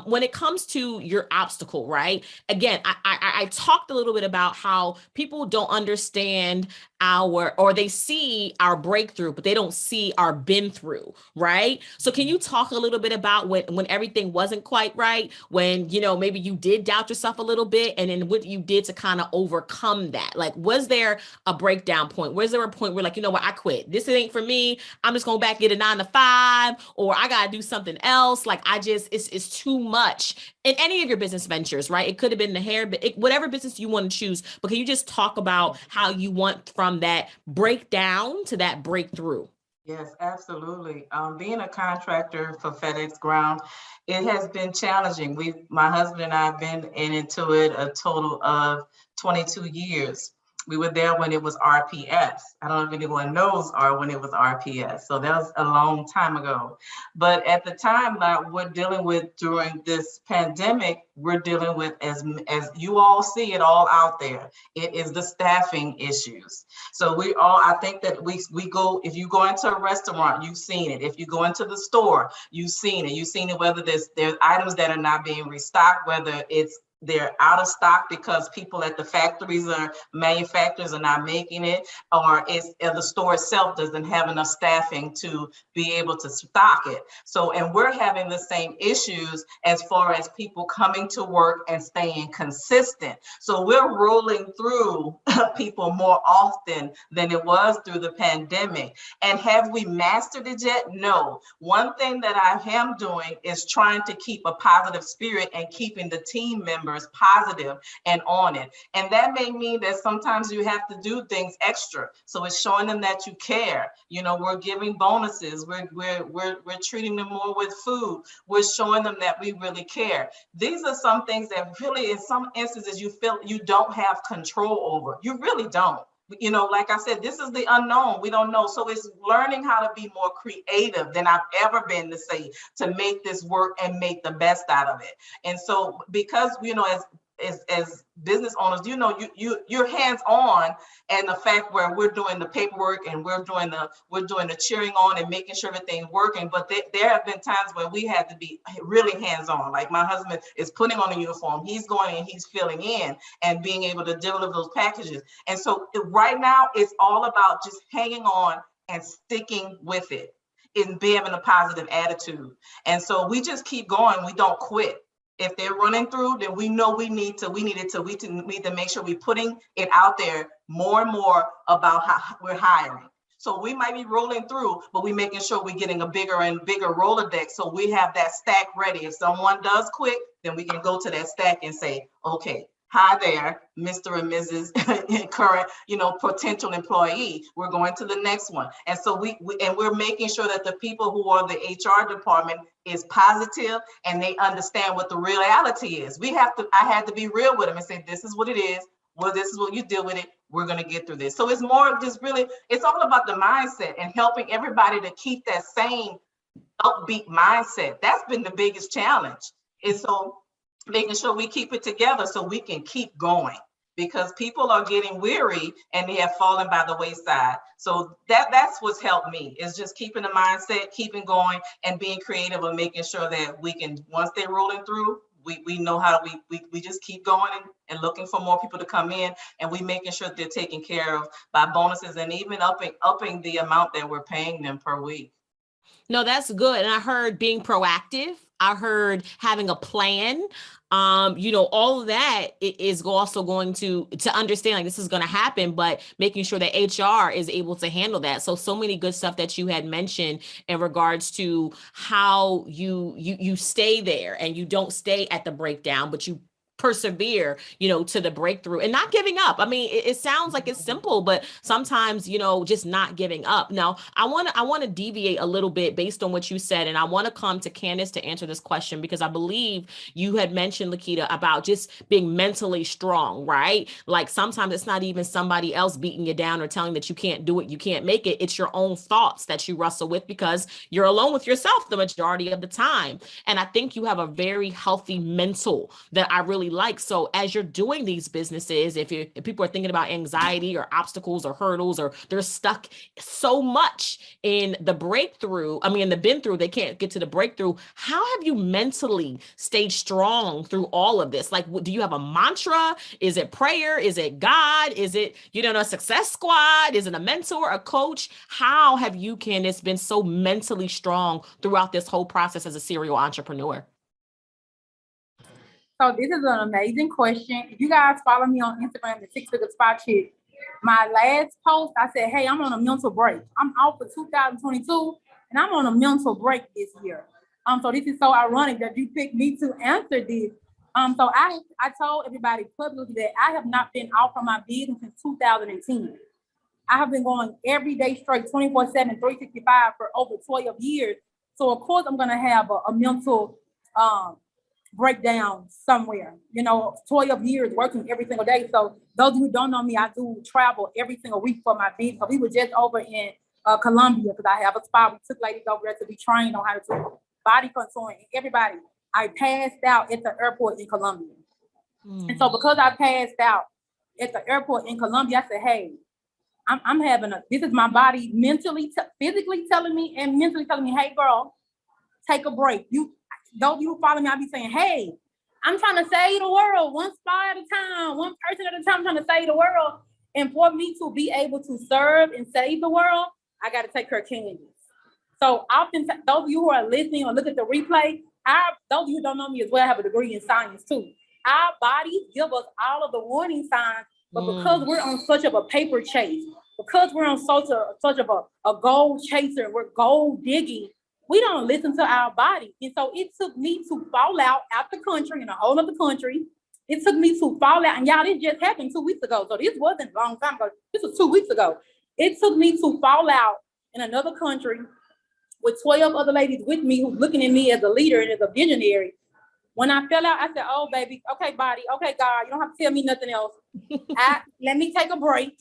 When it comes to your obstacle, right? Again, I talked a little bit about how people don't understand or they see our breakthrough, but they don't see our been through, right? So can you talk a little bit about when everything wasn't quite right, when, maybe you did doubt yourself a little bit, and then what you did to kind of overcome that? Like, was there a breakdown point? Was there a point where, like, I quit, this ain't for me, I'm just going back, get a 9 to 5, or I got to do something else. Like, it's too much in any of your business ventures, right? It could have been the hair, but whatever business you want to choose. But can you just talk about how you went from that breakdown to that breakthrough? Yes, absolutely. Being a contractor for Fedex ground, it has been challenging. My husband and I have been into it a total of 22 years. We were there when it was RPS. I don't know if anyone knows when it was RPS. So that was a long time ago. But at the time that we're dealing with during this pandemic, we're dealing with, as you all see it all out there, it is the staffing issues. So I think that we go, if you go into a restaurant, you've seen it. If you go into the store, you've seen it. You've seen it, whether there's items that are not being restocked, whether they're out of stock because people at the factories or manufacturers are not making it, or the store itself doesn't have enough staffing to be able to stock it. So, and we're having the same issues as far as people coming to work and staying consistent. So we're rolling through people more often than it was through the pandemic. And have we mastered it yet? No. One thing that I am doing is trying to keep a positive spirit and keeping the team members positive and on it. And that may mean that sometimes you have to do things extra. So it's showing them that you care. We're giving bonuses. We're treating them more with food. We're showing them that we really care. These are some things that really, in some instances, you feel you don't have control over. You really don't. Like I said, this is the unknown. We don't know. So it's learning how to be more creative than I've ever been to make this work and make the best out of it. And so because, as business owners, you're hands-on, and the fact where we're doing the paperwork and we're doing the cheering on and making sure everything's working. But there have been times where we had to be really hands-on. Like my husband is putting on a uniform, he's going and he's filling in and being able to deliver those packages. And so right now it's all about just hanging on and sticking with it and having a positive attitude. And so we just keep going. We don't quit. If they're running through, then we know we need to make sure we're putting it out there more and more about how we're hiring. So we might be rolling through, but we're making sure we're getting a bigger and bigger Rolodex. So we have that stack ready. If someone does quit, then we can go to that stack and say, okay, Hi there, Mr. and Mrs. current, potential employee. We're going to the next one. And so we're making sure that the people who are the HR department is positive and they understand what the reality is. I had to be real with them and say, this is what it is. Well, this is what you deal with it. We're going to get through this. So it's more of just really, it's all about the mindset and helping everybody to keep that same upbeat mindset. That's been the biggest challenge. Is so making sure we keep it together so we can keep going, because people are getting weary and they have fallen by the wayside. So that's what's helped me, is just keeping the mindset, keeping going, and being creative and making sure that we can, once they're rolling through, we know how we just keep going and looking for more people to come in, and we making sure that they're taken care of by bonuses and even upping the amount that we're paying them per week. No, that's good. And I heard being proactive. I heard having a plan. All of that is also going to understand like this is going to happen, but making sure that HR is able to handle that. So many good stuff that you had mentioned in regards to how you stay there and you don't stay at the breakdown, but you persevere, to the breakthrough and not giving up. I mean, it sounds like it's simple, but sometimes, just not giving up. Now, I want to deviate a little bit based on what you said, and I want to come to Candace to answer this question, because I believe you had mentioned, Lakita, about just being mentally strong, right? Like sometimes it's not even somebody else beating you down or telling that you can't do it, you can't make it. It's your own thoughts that you wrestle with because you're alone with yourself the majority of the time. And I think you have a very healthy mental that I really like. So as you're doing these businesses, if people are thinking about anxiety or obstacles or hurdles, or they're stuck so much in the been through, they can't get to the breakthrough. How have you mentally stayed strong through all of this? Like, do you have a mantra? Is it prayer? Is it God? Is it, a success squad? Is it a mentor, a coach? How have you, Candace, been so mentally strong throughout this whole process as a serial entrepreneur? So this is an amazing question. If you guys follow me on Instagram, the Six Figure Spot Chick, my last post, I said, hey, I'm on a mental break. I'm out for 2022, and I'm on a mental break this year. So this is so ironic that you picked me to answer this. So I told everybody publicly that I have not been out from my business since 2010. I have been going every day straight, 24/7, 365 for over 12 years. So of course I'm gonna have a mental breakdown somewhere, 12 years working every single day. So those who don't know me, I do travel every single week for my business. So we were just over in Colombia because I have a spot. We took ladies over there to be trained on how to do body contouring. Everybody, I passed out at the airport in Colombia. And so because I passed out at the airport in Colombia, I said, hey, I'm having this is my body mentally, physically telling me and mentally telling me, hey girl, take a break. Those of you who follow me, I'll be saying, hey, I'm trying to save the world one spot at a time, one person at a time, trying to save the world. And for me to be able to serve and save the world, I got to take care of Candace. So often, those of you who are listening or look at the replay, those of you who don't know me as well, I have a degree in science too. Our bodies give us all of the warning signs, but because we're on such of a paper chase, because we're on such of a goal chaser, we're goal digging, we don't listen to our body. And so it took me to fall out the country, in a whole other country. It took me to fall out. And y'all, this just happened 2 weeks ago. So this wasn't a long time ago. This was 2 weeks ago. It took me to fall out in another country with 12 other ladies with me who's looking at me as a leader and as a visionary. When I fell out, I said, oh, baby, okay, body, okay, God, you don't have to tell me nothing else. Let me take a break.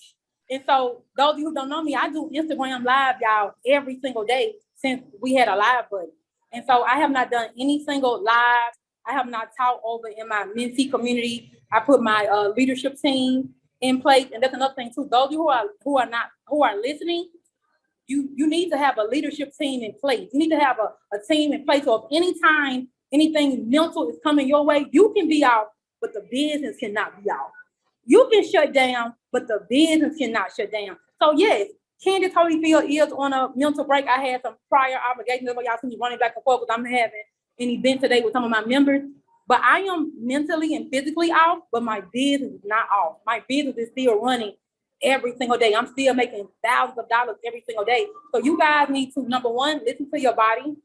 And so those of you who don't know me, I do Instagram Live, y'all, every single day since we had a live button. And so I have not done any single live. I have not taught over in my mentee community. I put my leadership team in place. And that's another thing too. Those of you who are listening, you need to have a leadership team in place. You need to have a team in place. So if anytime anything mental is coming your way, you can be off, but the business cannot be off. You can shut down, but the business cannot shut down. So yes, Candace Holyfield is on a mental break. I had some prior obligations. That's why y'all see me running back and forth because I'm having an event today with some of my members. But I am mentally and physically off, but my business is not off. My business is still running every single day. I'm still making thousands of dollars every single day. So you guys need to, number one, listen to your body.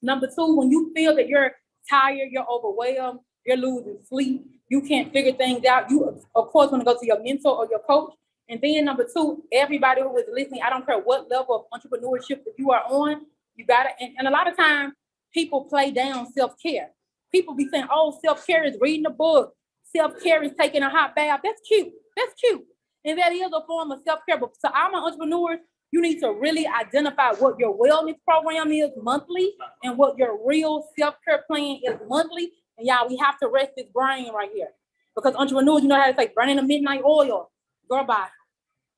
Number two, when you feel that you're tired, you're overwhelmed, you're losing sleep, you can't figure things out, you of course want to go to your mentor or your coach. And then number two, everybody who is listening, I don't care what level of entrepreneurship that you are on, you gotta, and a lot of times people play down self-care. People be saying, oh, self-care is reading a book. Self-care is taking a hot bath. That's cute. That's cute. And that is a form of self-care. But to all my entrepreneurs, you need to really identify what your wellness program is monthly and what your real self-care plan is monthly. And y'all, we have to rest this brain right here. Because entrepreneurs, you know how to say, burning the midnight oil. Girl, bye.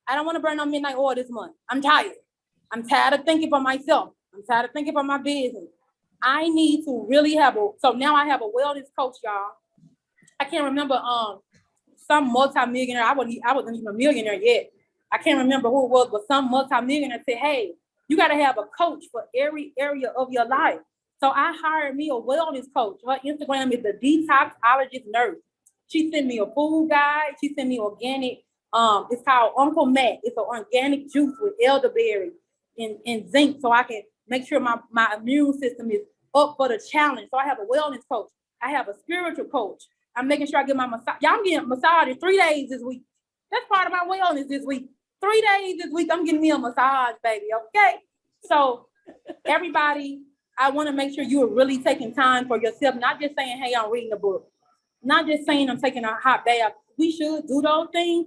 I don't want to burn no midnight oil this month. I'm tired. I'm tired of thinking for myself. I'm tired of thinking for my business. I need to really have so now I have a wellness coach, y'all. I can't remember some multi-millionaire. I wasn't even a millionaire yet. I can't remember who it was, but some multi-millionaire said, hey, you got to have a coach for every area of your life. So I hired me a wellness coach. Her Instagram is the Detoxologist Nurse. She sent me a food guide. She sent me organic. It's called Uncle Mac. It's an organic juice with elderberry and zinc, so I can make sure my immune system is up for the challenge. So I have a wellness coach. I have a spiritual coach. I'm making sure I get my massage. Y'all, I'm getting massage 3 days this week. That's part of my wellness this week. 3 days this week, I'm getting me a massage, baby, okay? So everybody, I want to make sure you are really taking time for yourself, not just saying, hey, I'm reading a book. Not just saying I'm taking a hot bath. We should do those things,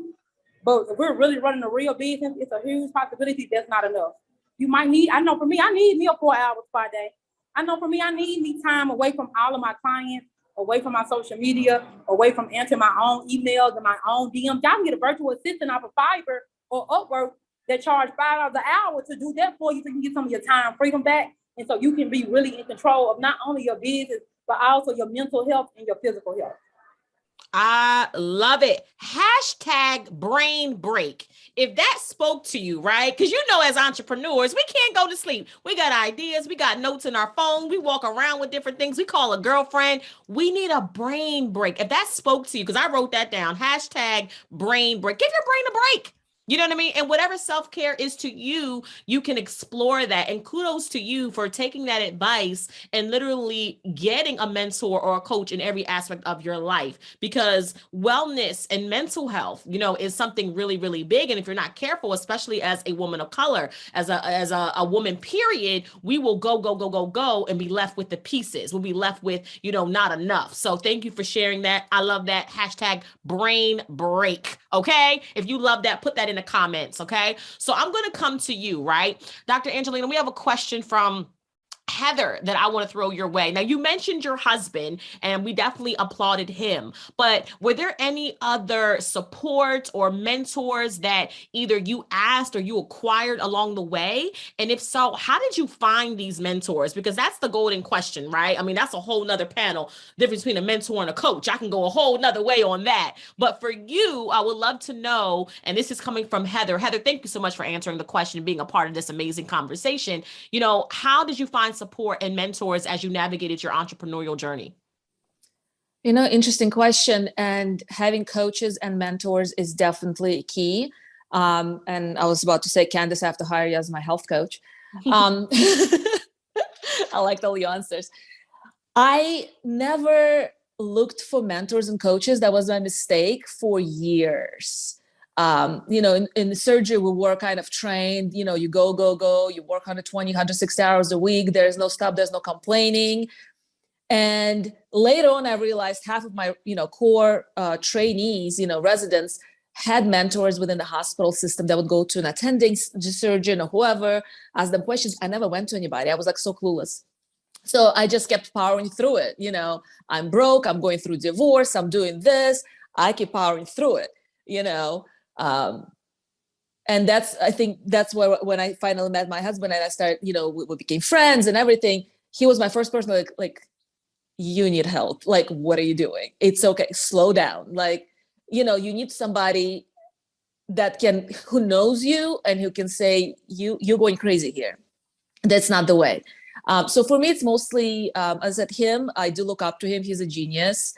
but if we're really running a real business, it's a huge possibility that's not enough. You might need, I know for me, I need me a 4 hours per day. I know for me, I need me time away from all of my clients, away from my social media, away from answering my own emails and my own DMs. Y'all can get a virtual assistant off of Fiverr or Upwork that charge $5 an hour to do that for you, so you can get some of your time freedom back. And so you can be really in control of not only your business, but also your mental health and your physical health. I love it. Hashtag brain break. If that spoke to you, right? Because you know, as entrepreneurs, we can't go to sleep. We got ideas. We got notes in our phone. We walk around with different things. We call a girlfriend. We need a brain break. If that spoke to you, because I wrote that down, hashtag brain break. Give your brain a break. You know what I mean? And whatever self-care is to you, you can explore that. And kudos to you for taking that advice and literally getting a mentor or a coach in every aspect of your life, because wellness and mental health, you know, is something really, really big. And if you're not careful, especially as a woman of color, as a woman, period, we will go and be left with the pieces. We'll be left with, you know, not enough. So thank you for sharing that. I love that. Hashtag brain break. Okay. If you love that, put that in the comments. Okay. So I'm going to come to you, right? Dr. Angelina, we have a question from Heather that I want to throw your way. Now, you mentioned your husband, and we definitely applauded him, but were there any other support or mentors that either you asked or you acquired along the way? And if so, how did you find these mentors? Because that's the golden question, right? I mean, that's a whole nother panel, difference between a mentor and a coach. I can go a whole nother way on that. But for you, I would love to know, and this is coming from Heather. Heather, thank you so much for answering the question and being a part of this amazing conversation. You know, how did you find support and mentors as you navigated your entrepreneurial journey? You know, interesting question. And having coaches and mentors is definitely key. And I was about to say, Candace, I have to hire you as my health coach. I liked all the answers. I never looked for mentors and coaches. That was my mistake for years. You know, in surgery, we were kind of trained, you know, you go, you work 120, 160 hours a week. There's no stop, there's no complaining. And later on, I realized half of my, you know, core trainees, you know, residents had mentors within the hospital system that would go to an attending surgeon or whoever, ask them questions. I never went to anybody. I was like so clueless. So I just kept powering through it. You know, I'm broke, I'm going through divorce, I'm doing this. I keep powering through it, you know. And I think that's where, when I finally met my husband and I started, you know, we became friends and everything. He was my first person like, you need help. Like, what are you doing? It's okay. Slow down. Like, you know, you need somebody who knows you and who can say, you're going crazy here. That's not the way. So for me, it's mostly, as I said, him. I do look up to him. He's a genius.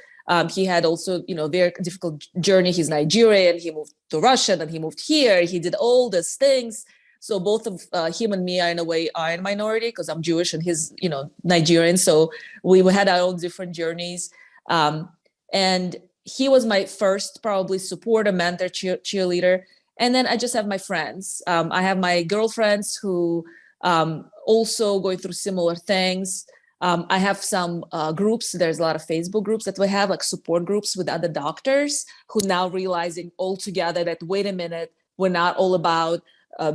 He had also, you know, very difficult journey. He's Nigerian. He moved to Russia, then he moved here. He did all these things. So both of him and me are in a way are in minority because I'm Jewish and he's, you know, Nigerian. So we had our own different journeys. And he was my first probably supporter, mentor, cheerleader. And then I just have my friends. I have my girlfriends who also going through similar things. I have some groups. There's a lot of Facebook groups that we have, like support groups with other doctors who now realizing all together that, wait a minute, we're not all about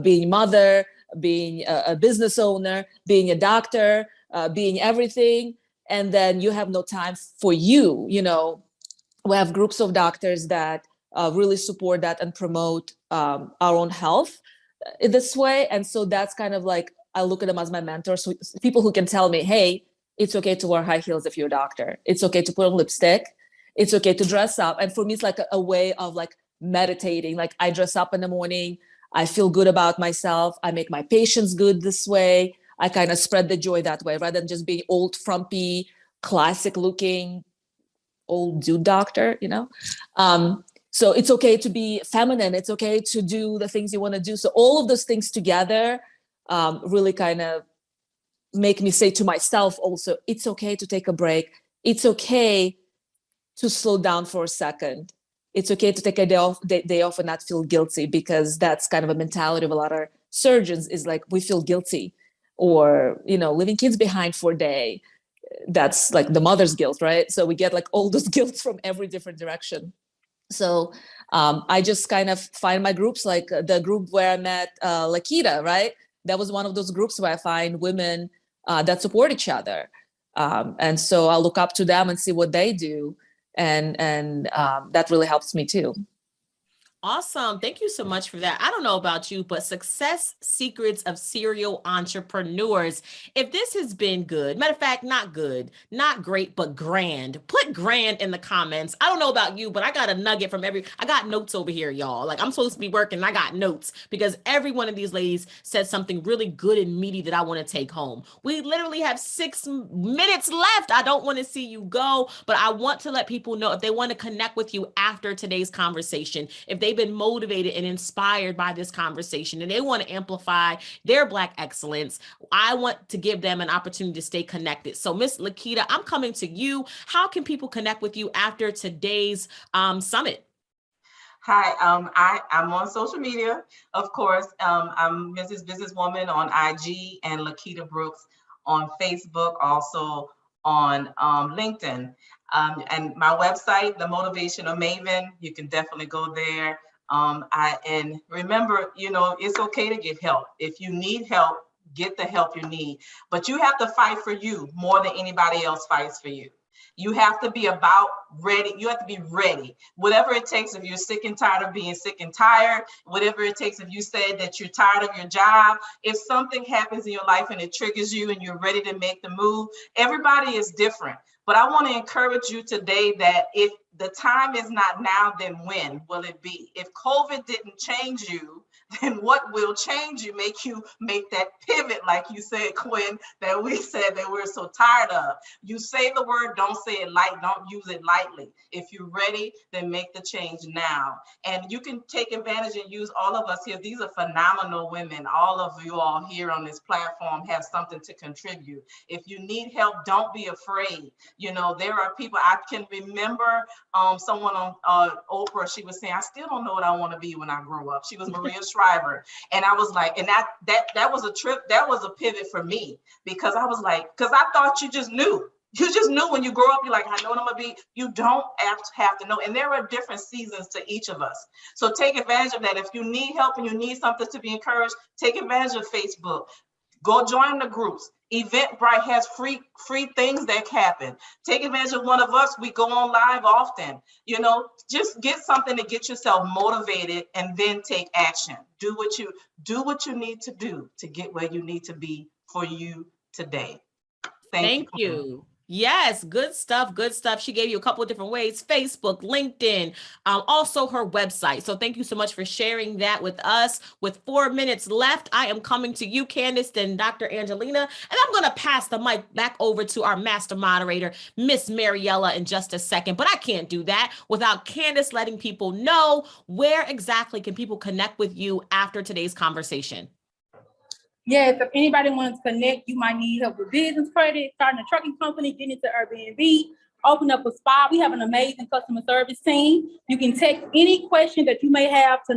being mother, being a business owner, being a doctor, being everything. And then you have no time for you. We have groups of doctors that really support that and promote our own health in this way. And so that's kind of like, I look at them as my mentors, so people who can tell me, hey, it's okay to wear high heels if you're a doctor. It's okay to put on lipstick. It's okay to dress up. And for me, it's like a way of like meditating. Like I dress up in the morning. I feel good about myself. I make my patients good this way. I kind of spread the joy that way rather than just being old, frumpy, classic looking, old dude doctor, So it's okay to be feminine. It's okay to do the things you want to do. So all of those things together really kind of make me say to myself also, it's okay to take a break. It's okay to slow down for a second. It's okay to take a day off and not feel guilty, because that's kind of a mentality of a lot of surgeons is like, we feel guilty, or, leaving kids behind for a day. That's like the mother's guilt, right? So we get like all those guilt from every different direction. So I just kind of find my groups, like the group where I met Lakita, right? That was one of those groups where I find women that support each other. And so I'll look up to them and see what they do. And that really helps me too. Awesome. Thank you so much for that. I don't know about you, but success secrets of serial entrepreneurs. If this has been good, matter of fact, not good, not great, but grand, put grand in the comments. I don't know about you, but I got a nugget from I got notes over here, y'all. Like I'm supposed to be working. I got notes because every one of these ladies said something really good and meaty that I want to take home. We literally have 6 minutes left. I don't want to see you go, but I want to let people know if they want to connect with you after today's conversation, if they've been motivated and inspired by this conversation and they want to amplify their Black excellence, I want to give them an opportunity to stay connected. So Miss Lakita, I'm coming to you. How can people connect with you after today's summit? Hi, I'm on social media, of course. I'm Mrs. Businesswoman on IG and Lakita Brooks on Facebook, also on LinkedIn. And my website, The Motivational Maven, you can definitely go there. And remember, it's okay to get help. If you need help, get the help you need. But you have to fight for you more than anybody else fights for you. You have to be about ready. You have to be ready. Whatever it takes, if you're sick and tired of being sick and tired, whatever it takes, if you said that you're tired of your job, if something happens in your life and it triggers you and you're ready to make the move, everybody is different. But I want to encourage you today that if the time is not now, then when will it be? If COVID didn't change you, then what will change you, make you make that pivot, like you said, Quinn, that we said that we're so tired of. You say the word, don't say it light, don't use it lightly. If you're ready, then make the change now. And you can take advantage and use all of us here. These are phenomenal women. All of you all here on this platform have something to contribute. If you need help, don't be afraid. There are people, I can remember someone on Oprah, she was saying, I still don't know what I want to be when I grow up. She was Maria Shriver. And I was like, and that was a trip, that was a pivot for me, because I was like, because I thought you just knew. You just knew when you grow up, you're like, I know what I'm gonna be. You don't have to know. And there are different seasons to each of us. So take advantage of that. If you need help and you need something to be encouraged, take advantage of Facebook. Go join the groups. Eventbrite has free things that happen. Take advantage of one of us. We go on live often. Just get something to get yourself motivated and then take action. Do what you need to do to get where you need to be for you today. Thank you. Yes, good stuff. Good stuff. She gave you a couple of different ways: Facebook, LinkedIn, also her website. So thank you so much for sharing that with us. With 4 minutes left, I am coming to you, Candace, and Dr. Angelina, and I'm going to pass the mic back over to our master moderator, Miss Mariella, in just a second. But I can't do that without Candace letting people know where exactly can people connect with you after today's conversation. Yes, if anybody wants to connect, you might need help with business credit, starting a trucking company, getting into Airbnb, open up a spot. We have an amazing customer service team. You can text any question that you may have to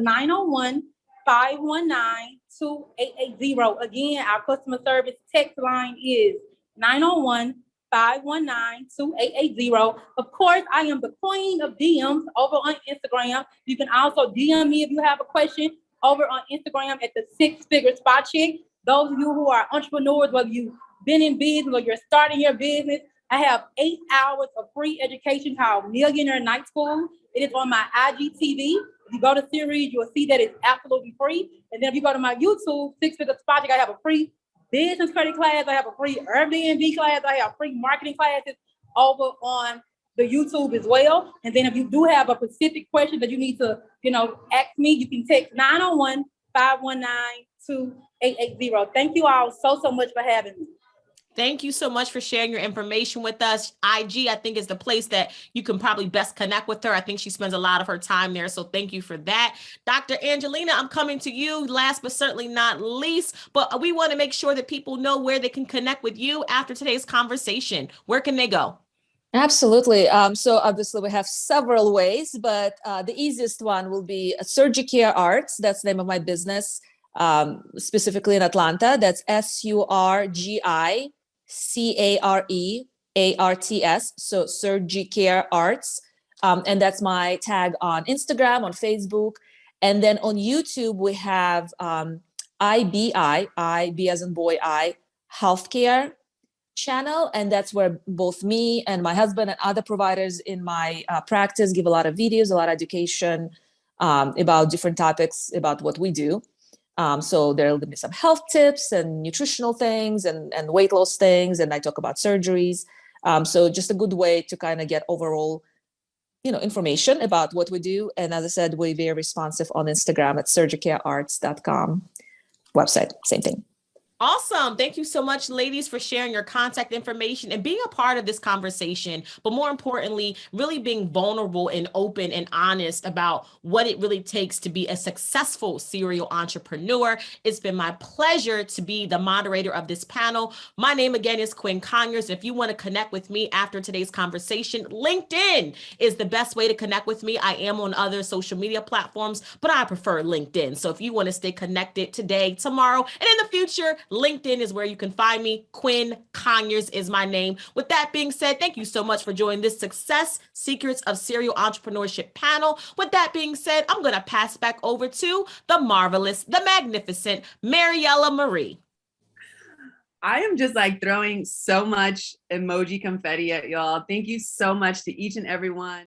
901-519-2880. Again, our customer service text line is 901-519-2880. Of course, I am the queen of DMs over on Instagram. You can also DM me if you have a question over on Instagram at the Six Figure Spot Check. Those of you who are entrepreneurs, whether you've been in business or you're starting your business, I have 8 hours of free education called Millionaire Night School. It is on my IGTV. If you go to series, you'll see that it's absolutely free. And then if you go to my YouTube, Six Figure Spot Check, I have a free business credit class. I have a free Airbnb class. I have free marketing classes over on the YouTube as well. And then if you do have a specific question that you need to, ask me, you can text 901-519-2880. Thank you all so much for having me. Thank you so much for sharing your information with us. IG, I think, is the place that you can probably best connect with her. I think she spends a lot of her time there. So thank you for that. Dr. Angelina, I'm coming to you last but certainly not least, but we want to make sure that people know where they can connect with you after today's conversation. Where can they go? Absolutely. So obviously we have several ways, but the easiest one will be Surgicare Arts. That's the name of my business, specifically in Atlanta. That's SurgiCareArts. So Surgicare Arts. And that's my tag on Instagram, on Facebook. And then on YouTube, we have I, B as in boy, I, healthcare channel. And that's where both me and my husband and other providers in my practice give a lot of videos, a lot of education about different topics about what we do. So there'll be some health tips and nutritional things and weight loss things. And I talk about surgeries. So just a good way to kind of get overall, information about what we do. And as I said, we're very responsive on Instagram at surgicarearts.com. Website, same thing. Awesome. Thank you so much, ladies, for sharing your contact information and being a part of this conversation. But more importantly, really being vulnerable and open and honest about what it really takes to be a successful serial entrepreneur. It's been my pleasure to be the moderator of this panel. My name again is Quinn Conyers. If you want to connect with me after today's conversation, LinkedIn is the best way to connect with me. I am on other social media platforms, but I prefer LinkedIn. So if you want to stay connected today, tomorrow, and in the future, LinkedIn is where you can find me. Quinn Conyers is my name. With that being said, thank you so much for joining this Success Secrets of Serial Entrepreneurship panel. With that being said, I'm going to pass back over to the marvelous, the magnificent Mariella Marie. I am just throwing so much emoji confetti at y'all. Thank you so much to each and every one.